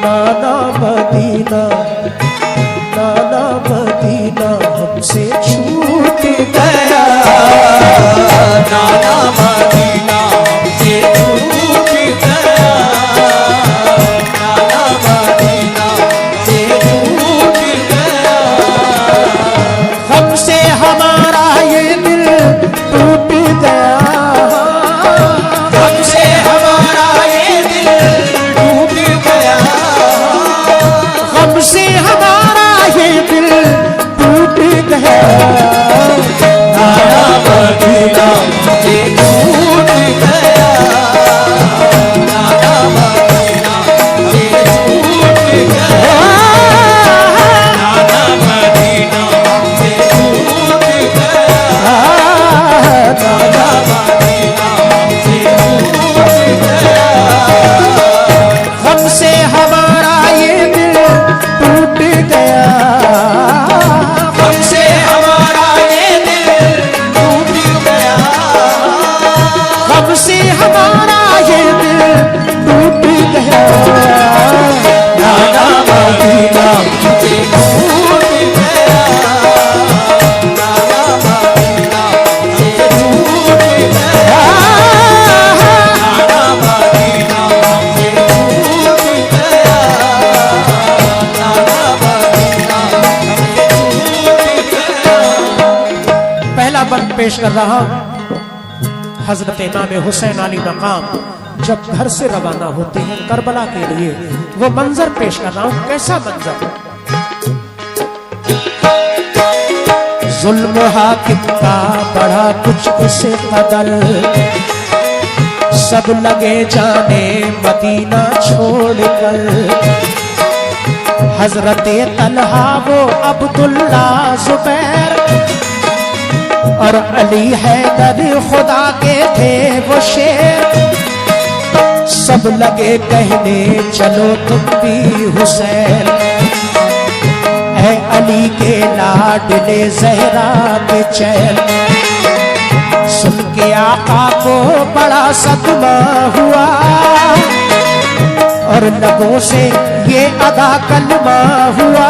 नाना Medina, नाना Medina हमसे छूट गया, नाना मदीना हमसे छूट गया, नाना मदीना से छूट गया। हमसे हमारा ये दिल टूट गया, हमसे हमारा ये दिल टूट गया, हमसे हमारा ये दिल टूट गया। नाना मदीना से छूट गया, नाना मदीना से छूट गया, नाना मदीना से छूट गया, नाना मदीना से छूट गया। हमसे हमारा ये दिल टूट गया, हमसे हमारा ये दिल टूट गया, हमसे हमारा ये दिल टूट गया। नाना मदीना से छूट गया, नाना मदीना से छूट गया, नाना मदीना से छूट गया, नाना मदीना से छूट गया। पहला बंद पेश कर रहा हूं। हजरत इमाम हुसैन अली मकाम जब घर से रवाना होते हैं करबला के लिए, वो मंजर पेश कर रहा हूं। कैसा मंजर? जुल्म हाकिम का बढ़ा कुछ उसे कदर, सब लगे जाने मदीना छोड़कर। हजरत तलहा वो अब्दुल्ला जुबैर और अली हैदर खुदा के थे वो शेर, सब लगे कहने चलो तुम भी हुसैन, ऐ अली के लाडले जहरा के चैन। सुन के आका को बड़ा सदमा हुआ और लोगों से ये अदा कलमा हुआ,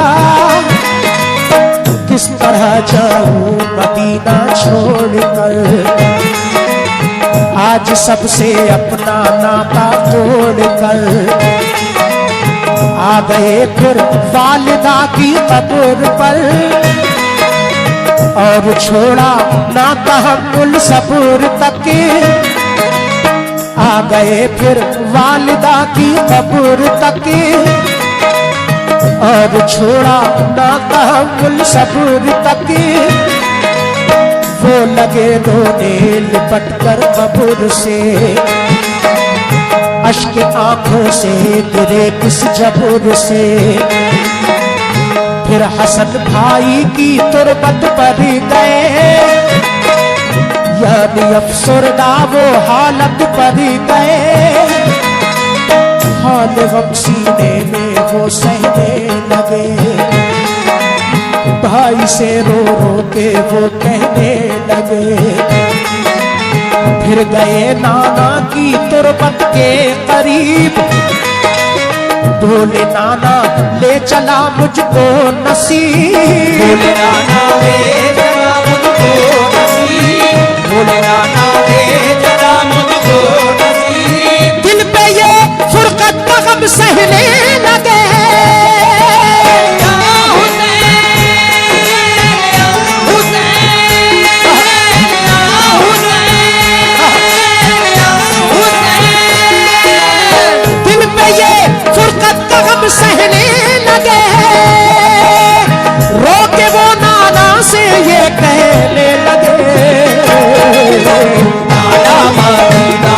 किस तरह जाऊं मदीना छोड़कर, आज सबसे अपना नाता तोड़कर। आ गए फिर वालिदा की कब्र पर और छोड़ा ना तहम्मुल सब्र तक। आ गए फिर वालिदा की कब्र तक और छोड़ा ना तहम्मुल सब्र तक। वो लगे रोने लिपट कर कब्र से, अश्क आंखों से गिरे किस जबूर से। फिर हसन भाई की तुरबत पर गए, यानी अफसरदा वो हालत पर गए। हाल गम सीने में वो सहने लगे, भाई से रो रो के वो कहने लगे। फिर गए नाना की तुरबत के करीब, बोले नाना ले चला मुझको नसीब, बोले नाना ले चला मुझको नसीब, बोले नाना ले चला मुझको नसीब। दिल पे ये फुरकत का गम सहने लगे, सहने लगे। रो के वो नाना से ये कहने लगे, नाना मदीना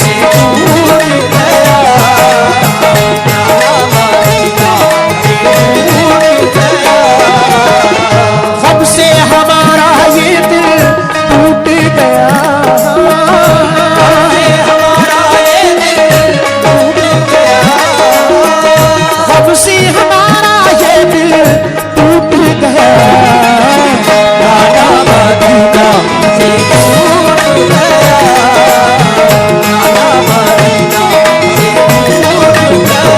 से छूट गया, नाना मदीना से छूट गया। हमसे हमारा ये दिल टूट गया, हमसे हमारा ये दिल टूट गया, हमसे हमारा ये दिल टूट गया। नाना मदीना से छूट गया, नाना मदीना से छूट गया।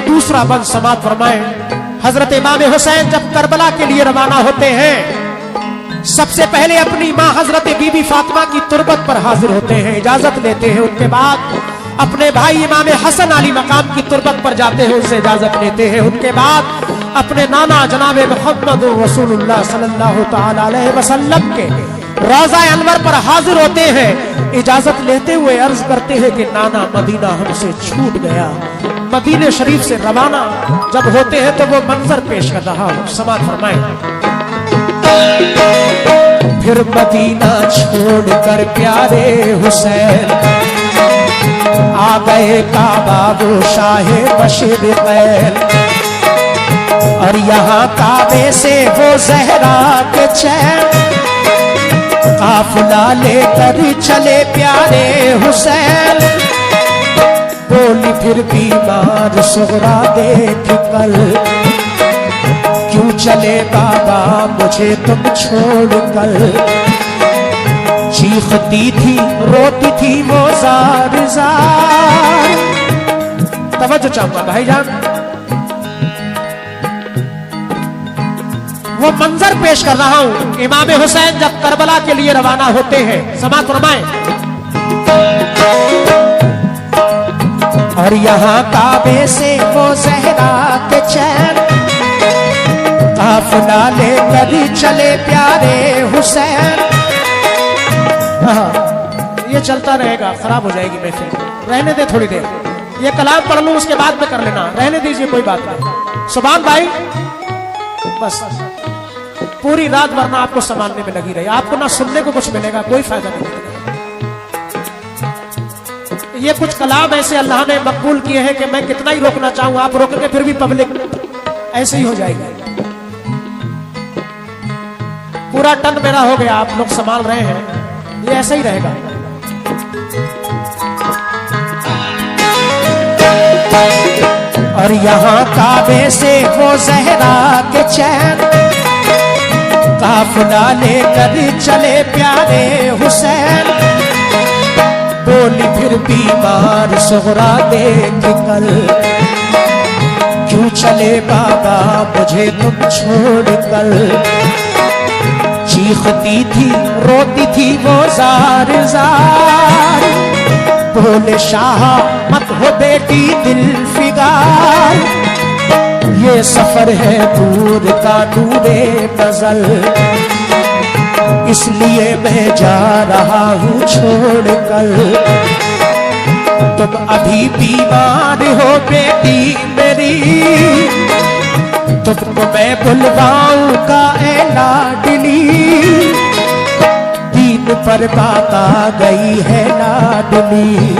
दूसरा बंद समाप्त फरमाए। हजरत इमाम हुसैन जब करबला के लिए रवाना होते हैं, सबसे पहले अपनी मां हजरत बीबी फातिमा की तुरबत पर हाजिर होते हैं, इजाजत लेते हैं। उनके बाद अपने भाई इमाम हसन अली मकाम की तुरबत पर जाते हैं, उनसे इजाजत लेते हैं। उनके बाद अपने नाना जनाब मोहम्मद रसूलुल्लाह सल्लल्लाहु तआला अलैहि वसल्लम के रोज़ा अनवर पर हाजिर होते हैं, इजाजत लेते हुए अर्ज करते हैं कि नाना मदीना हमसे छूट गया। मदीने शरीफ से रवाना जब होते हैं तो वो मंजर पेश कर रहा हूं, समाअत फरमाएं। फिर मदीना छोड़कर प्यारे हुसैन आ गए काबा वो शाहे मशरिक़ैन, और यहाँ काबे से वो जहरा के चैन काफिला लेकर चले प्यारे हुसैन। बोली फिर बीमार सुगरा देख कर, क्यों चले बाबा मुझे तुम छोड़ कर। चीखती थी रोती थी वो जार जार। तवज्जो चाहूंगा भाईजान, वो मंजर पेश कर रहा हूं। इमाम हुसैन जब करबला के लिए रवाना होते हैं, समाअत फरमाएं। और यहाँ काबे से वो जहरा के चैन काफिला लेकर चले प्यारे हुसैन। ये चलता रहेगा, खराब हो जाएगी महफिल, रहने दे थोड़ी देर। ये कलाम पढ़ लूं उसके बाद में कर लेना, रहने दीजिए, कोई बात नहीं। सुभान भाई बस पूरी रात वरना आपको संभालने में लगी रही, आपको ना सुनने को कुछ मिलेगा, कोई फायदा नहीं मिलेगा। ये कुछ कलाम ऐसे अल्लाह ने मकबूल किए हैं कि मैं कितना ही रोकना चाहूं, आप रोकेंगे फिर भी पब्लिक ऐसे ही हो जाएगी। पूरा टन मेरा हो गया, आप लोग संभाल रहे हैं, ये ऐसा ही रहेगा। और यहाँ काबे से वो जहरा के चैन काफिला लेकर चले प्यारे हुसैन। बोली फिर बीमार सुगरा देख कर, क्यों चले बाबा मुझे तुम छोड़ कर। चीखती थी रोती थी वो जार जार। बोले शाह मत हो बेटी दिल फिगार, ये सफर है दूर का नूरे नजर, इसलिए मैं जा रहा हूँ छोड़ कर। तुम अभी बीमार हो बेटी मेरी, तुमको मैं बुलवाऊं का ए लाडली। दीन पर बात आ गई है लाडली,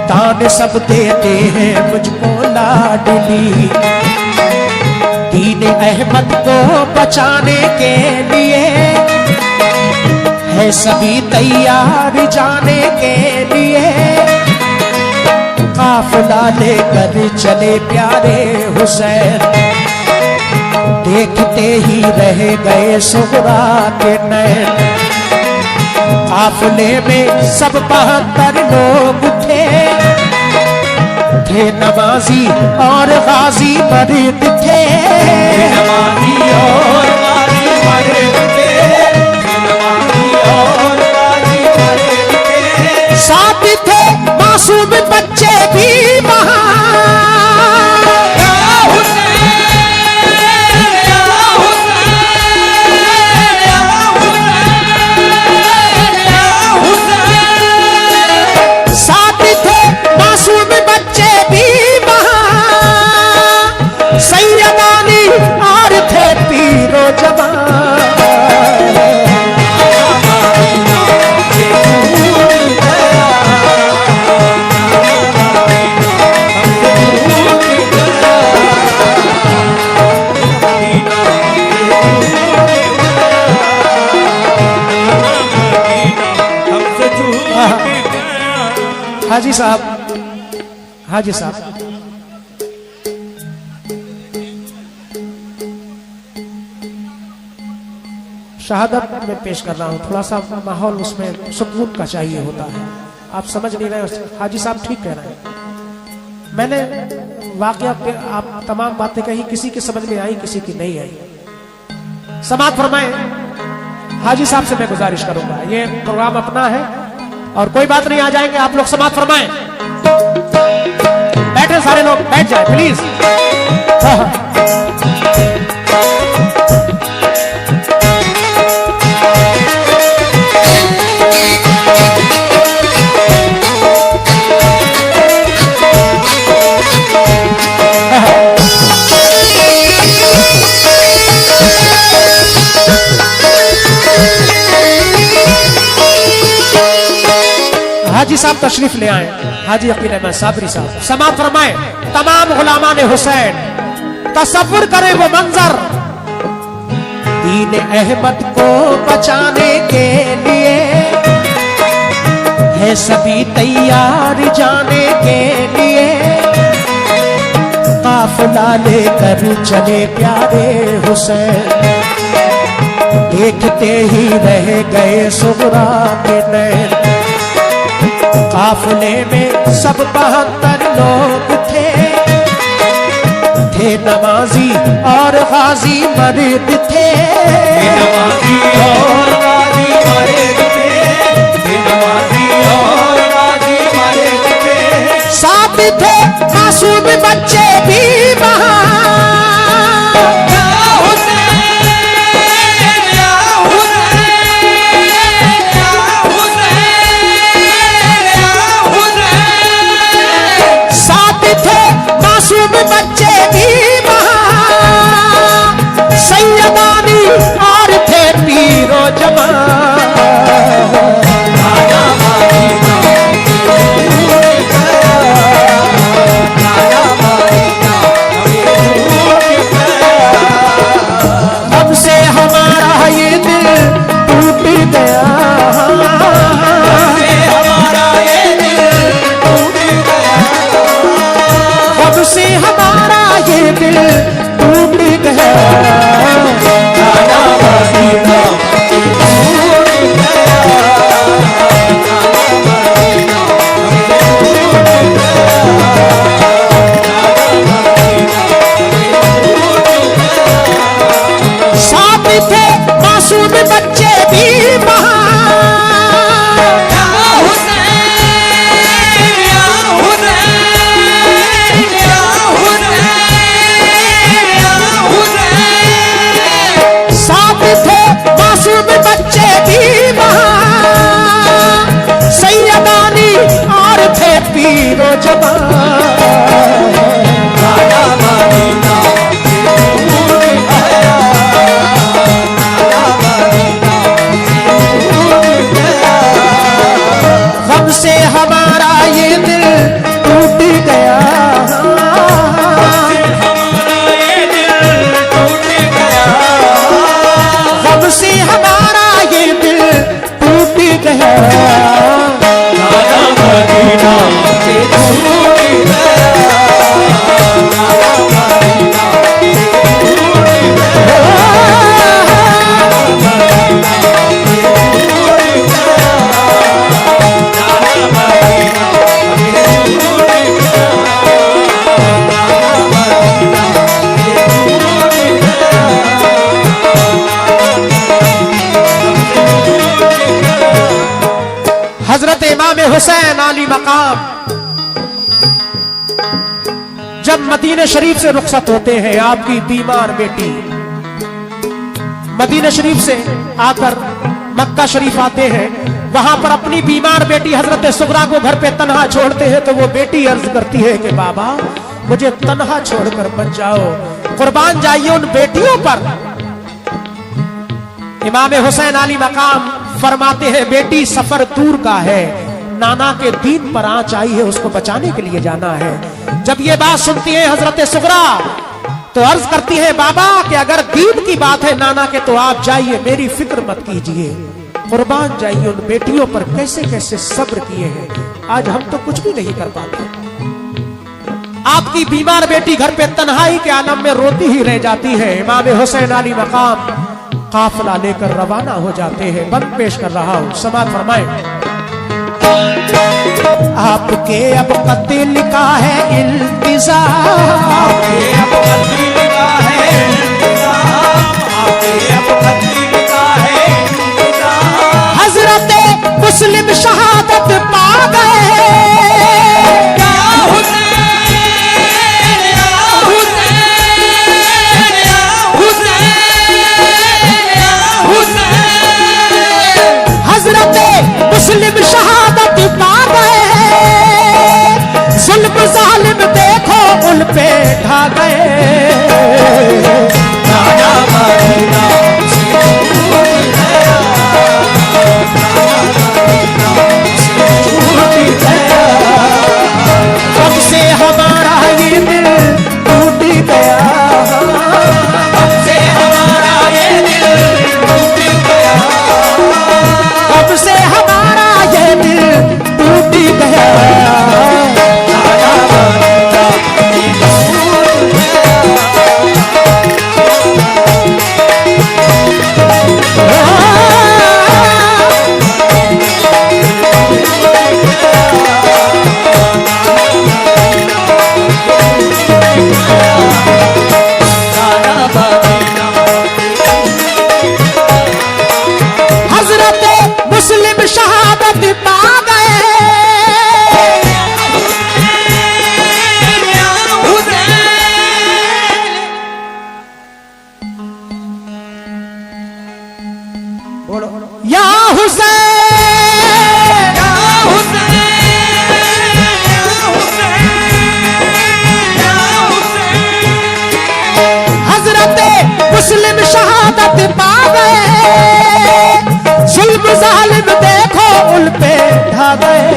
ताने सब देते हैं मुझको लाडली। दीन अहमद को बचाने के लिए है सभी तैयार जाने के लिए। काफिला लेकर चले प्यारे हुसैन, देखते ही रह गए सुगरा के नैन। काफिले में सब 72 लोग थे नमाजी और गाजी मर्द थे। नमाजी और गाजी मर्द थे, नमाजी और गाजी मर्द थे। साथ थे मासूम बच्चे भी वहां। सैयदानी और थे पीरो जवान। हाजी साहब, हाजी साहब, शहादत में पेश कर रहा हूँ, थोड़ा सा माहौल उसमें सुकून का चाहिए होता है, आप समझ नहीं रहे। हाजी साहब ठीक कह रहे हैं, मैंने वाकया आप तमाम बातें कही, किसी की समझ में आई, किसी की नहीं आई। समाप्त फरमाए। हाजी साहब से मैं गुजारिश करूंगा, ये प्रोग्राम अपना है और कोई बात नहीं, आ जाएंगे आप लोग। समाप्त फरमाए। बैठे सारे लोग, बैठ जाए प्लीज। हाजी साहब तशरीफ ले आए, हाजी अकील अहमद साबरी साहब। समाप्त फरमाए। तमाम गुलामा ने हुसैन तसव्वुर करे वो मंजर, दीन अहमद को बचाने के लिए है सभी तैयार जाने के लिए, काफिला लेकर चले प्यारे हुसैन, देखते ही रह गए सुगरा के नैन। काफिले में सब 72 लोग थे नमाजी और गाजी मर्द थे, नमाजी और गाजी मर्द थे, नमाजी और गाजी मर्द थे। साथ थे मासूम बच्चे भी वहां, बच्चे भी वहां, सैयदानी और थे पीरो जवान। हमसे हमारा ये दिल टूट गया, से हमारा ये दिल टूट गया। साथ थे मासूम बच्चे भी वहां, बच्चे भी वहां, सैयदानी और थे पीरो जवान। गम से हमारा ये दिल टूट गया, गम से हमारा ये दिल टूट गया। मदीना से टूट गया, हजरत इमाम हुसैन आली मकाम जब मदीने शरीफ से रुखसत होते हैं, आपकी बीमार बेटी मदीने शरीफ से आकर मक्का शरीफ आते हैं, वहां पर अपनी बीमार बेटी हजरत सुगरा को घर पे तन्हा छोड़ते हैं, तो वो बेटी अर्ज करती है कि बाबा मुझे तन्हा छोड़कर मत जाओ, कुर्बान जाइए उन बेटियों पर। इमाम हुसैन आली मकाम फरमाते हैं बेटी सफर दूर का है, नाना के दीन पर आंच आई है, उसको बचाने के लिए जाना है। जब ये बात सुनती है हजरत सुगरा तो अर्ज करती है बाबा कि अगर दीन की बात है नाना के तो आप जाइए, मेरी फिक्र मत कीजिए, कुर्बान जाइए उन बेटियों पर। कैसे कैसे सब्र किए हैं, आज हम तो कुछ भी नहीं कर पाते। आपकी बीमार बेटी घर पे तन्हाई के आलम में रोती ही रह जाती है। इमाम हुसैन अली मकाम काफिला लेकर रवाना हो जाते हैं। बंद पेश कर रहा हूं, समाअत फरमाएं। आपके अब कत्ल का है इंतजार, आपके अब कत्ल का है इंतजाम, आपके अब कत्ल का है इंतजाम। हजरत मुस्लिम शहादत पा गए। या हुसैन, या हुसैन, या हुसैन, या हुसैन। हजरत मुस्लिम शहादत पा गए। जुल्म जालिम देखो उन पे ढा गए। राजा मदीना से छूट गया, छूट गया। अब से हमारा ये दिल टूट गया, अब से हमारा ये दिल टूट गया, अब से हमारा ये दिल टूट गया। राजा मदीना से छूट हजरत मुस्लिम शहादत पा गए। या हुसैन। या हुसैन, या हुसैन, या हुसैन, या हुसैन। हजरत मुस्लिम शहादत पा गए। जुल्म जालिम देखो उन पे ढा गए।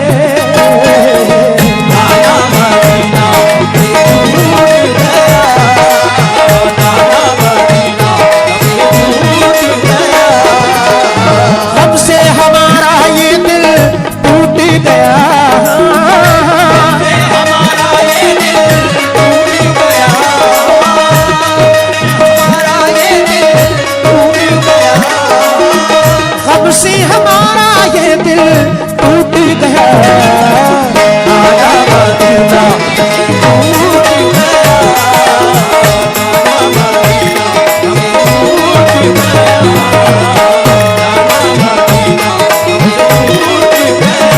राजा मदीना से छूट गया, राजा मदीना से छूट गया। अब से हमारा ये दिल टूट गया। हमारा ये दिल टूट गया, हमारा ये दिल टूट गया। अब से हमारा ये दिल टूट गया। राजा मदीना से छूट गया, राजा मदीना से छूट गया, राजा मदीना से छूट गया।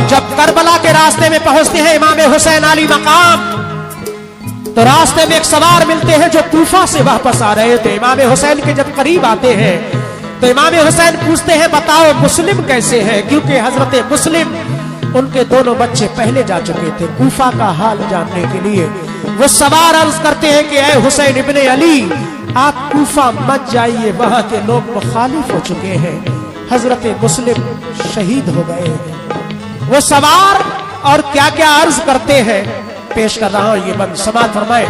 जब करबला के रास्ते में पहुंचते हैं इमाम हुसैन अली मकाम, तो रास्ते में एक सवार मिलते हैं जो कूफा से वापस आ रहे थे। इमाम हुसैन के जब करीब आते हैं तो इमाम हुसैन पूछते हैं बताओ मुस्लिम कैसे हैं, क्योंकि हजरत मुस्लिम उनके दोनों बच्चे पहले जा चुके थे कूफा का हाल जानने के लिए। वो सवार अर्ज करते हैं कि ऐ हुसैन इब्ने अली, आप कूफा मत जाइए, वहां के लोग मुखालिफ हो चुके हैं, हजरत मुस्लिम शहीद हो गए हैं। वो सवार और क्या क्या अर्ज करते हैं पेश कर रहा हूं, ये बंद समाज फरमाए।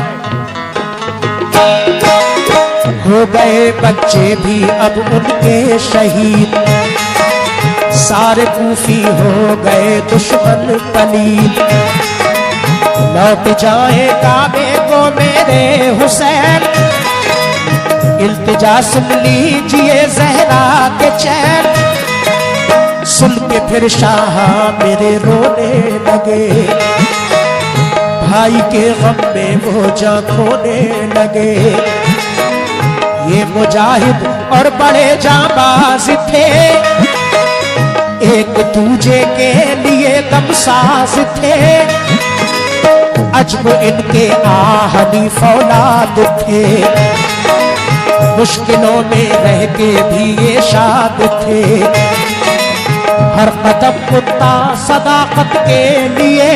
हो गए बच्चे भी अब उनके शहीद, सारे कूफी हो गए दुश्मन पलीद। लौट जाए काबे को मेरे हुसैन, इल्तिजा सुन लीजिए जहरा के चैन। सुन के फिर शाह मेरे रोने लगे, भाई के गम में वो जान खोने लगे। ये मुजाहिद और बड़े जाबाज थे, एक दूजे के लिए दमसाज थे। अजब इनके आहनी फौलाद थे, मुश्किलों में रह के भी ये शाद थे। हर कदम कुत्ता सदाकत के लिए,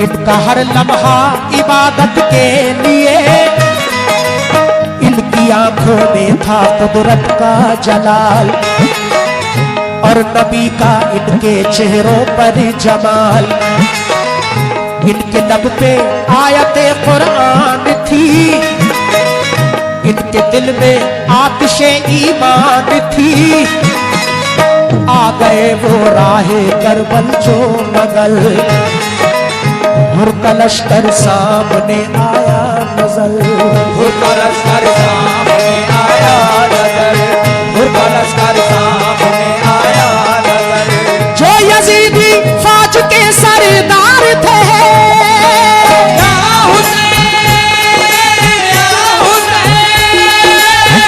इनका हर लम्हा इबादत के लिए। इनकी आंखों में था कुदरत का जलाल, और नबी का इनके चेहरों पर जमाल। इनके लब पे आयते कुरान थी, इनके दिल में आतिशे ईमान थी। आ गए वो राहे करबल जो मगल, हुर्का लश्कर सामने आया नजर। हुर्का लश्कर सामने आया नजर, हुर्का लश्कर सामने आया नजर। थे। या हुसैन, या हुसैन,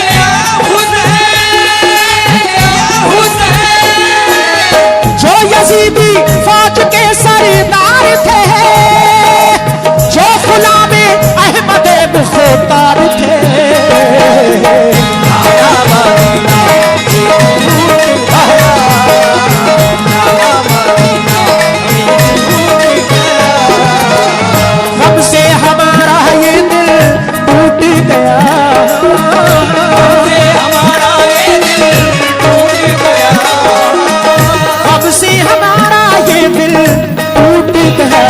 या हुसैन, या हुसैन। जो यजीदी फौज के सरदार थे, जो गुलामे अहमद मुख्तार थे। आया मदीना की धूप आया, आया मदीना की धूप आया। कब से हमारा ये दिल टूट गया, से हमारा ये दिल टूट गया। कब से हमारा ये दिल टूट गया।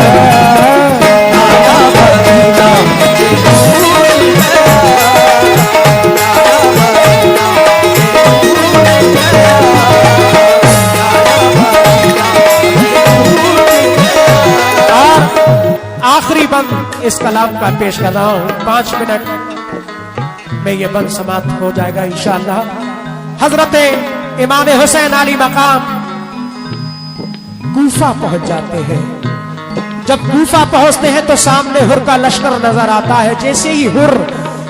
आया मदीना की धूप आया, आया मदीना की धूप आया, आया मदीना की धूप आया। और आखिरी बंद इस कलाम का पेश कर रहा हूं। 5 मिनट में ये बंद समाप्त हो जाएगा इंशाअल्लाह। हजरत इमाम हुसैन अली मकाम कूफा पहुंच जाते हैं। जब कूफा पहुंचते हैं तो सामने हुर का लश्कर नजर आता है। जैसे ही हुर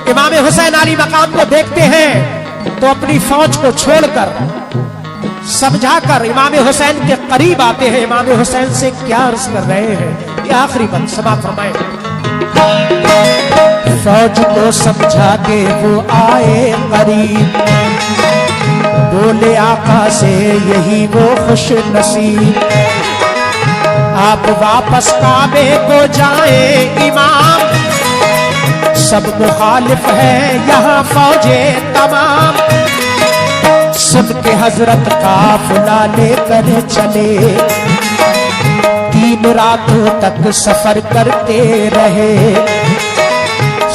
इमाम हुसैन अली मकाम को देखते हैं तो अपनी फौज को छोड़कर समझाकर इमाम हुसैन के करीब आते हैं। इमाम हुसैन से क्या अर्ज कर रहे हैं, ये आखिरी बंद समाप्त फरमाए। फौज को समझा के वो आए करीब, बोले आका से यही वो खुश नसीब। आप वापस काबे को जाए इमाम, सब मुखालिफ है यहाँ फौजे तमाम। सुन के हजरत काफिला लेकर चले, 3 रातों तक सफर करते रहे।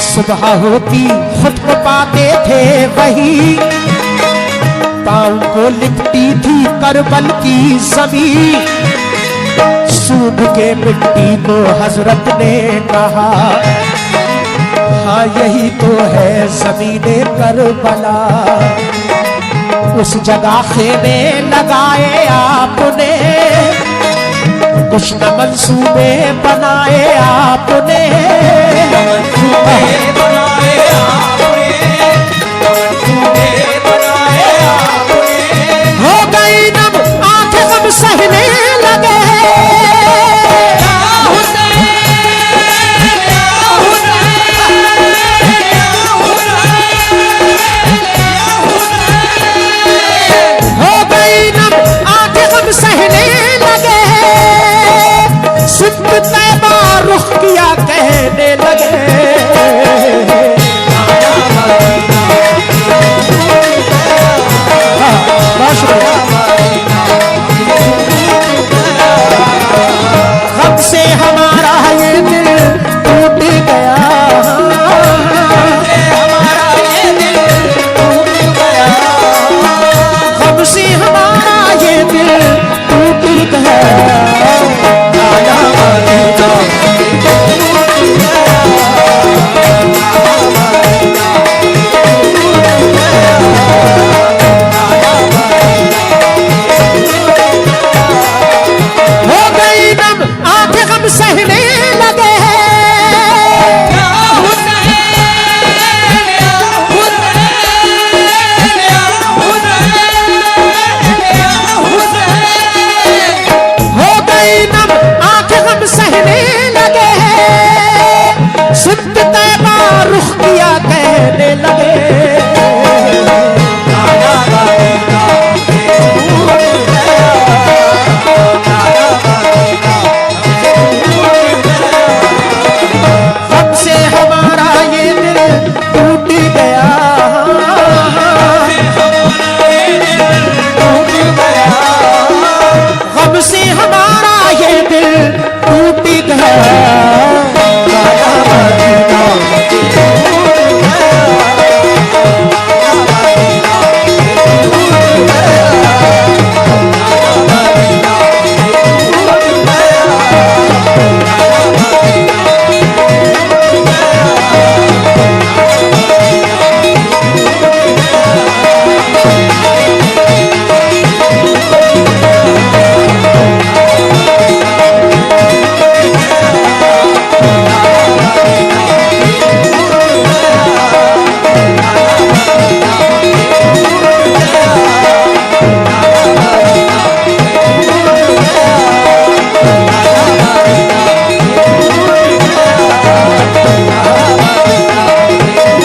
सुबह होती खुद को पाते थे वही, पाँव को लिपटी थी करबल की जमीन। सूंघ के मिट्टी को हजरत ने कहा, हाँ यही तो है ज़मीने करबला। उस जगह खेमे लगाए आपने, कुछ न मंसूबे बनाए आपने।